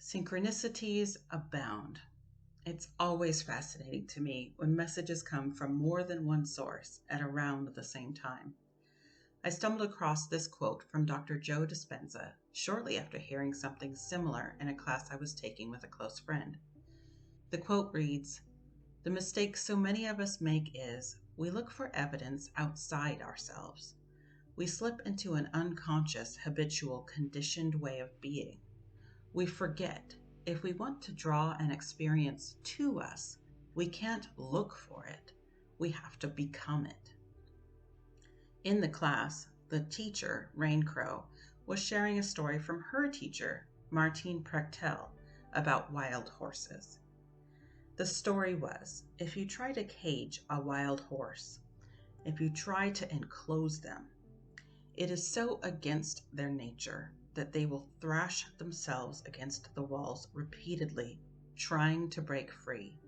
Synchronicities abound. It's always fascinating to me when messages come from more than one source at around the same time. I stumbled across this quote from Dr. Joe Dispenza shortly after hearing something similar in a class I was taking with a close friend. The quote reads, "The mistake so many of us make is we look for evidence outside ourselves. We slip into an unconscious, habitual, conditioned way of being. We forget if we want to draw an experience to us, we can't look for it. We have to become it." In the class, the teacher, Raincrow, was sharing a story from her teacher, Prechtel, about wild horses. The story was, if you try to cage a wild horse, if you try to enclose them, it is so against their nature that they will thrash themselves against the walls repeatedly, trying to break free,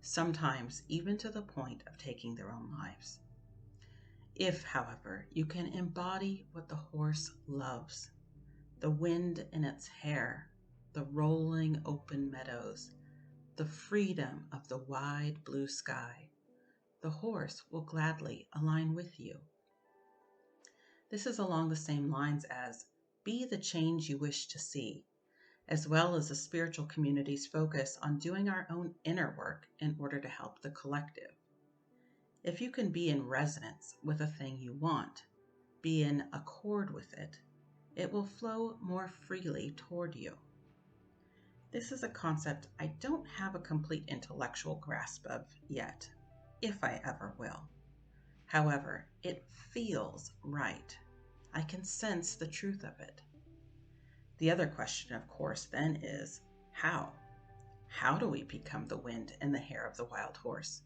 sometimes even to the point of taking their own lives. If, however, you can embody what the horse loves, the wind in its hair, the rolling open meadows, the freedom of the wide blue sky, the horse will gladly align with you. This is along the same lines as be the change you wish to see, as well as the spiritual community's focus on doing our own inner work in order to help the collective. If you can be in resonance with a thing you want, be in accord with it, it will flow more freely toward you. This is a concept I don't have a complete intellectual grasp of yet, if I ever will. However, it feels right. I can sense the truth of it. The other question, of course, then is how? How do we become the wind and the hair of the wild horse?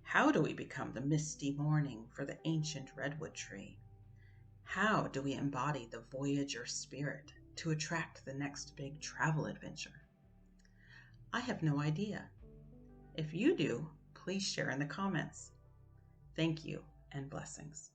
How do we become the misty morning for the ancient redwood tree? How do we embody the voyager spirit to attract the next big travel adventure? I have no idea. If you do, please share in the comments. Thank you and blessings.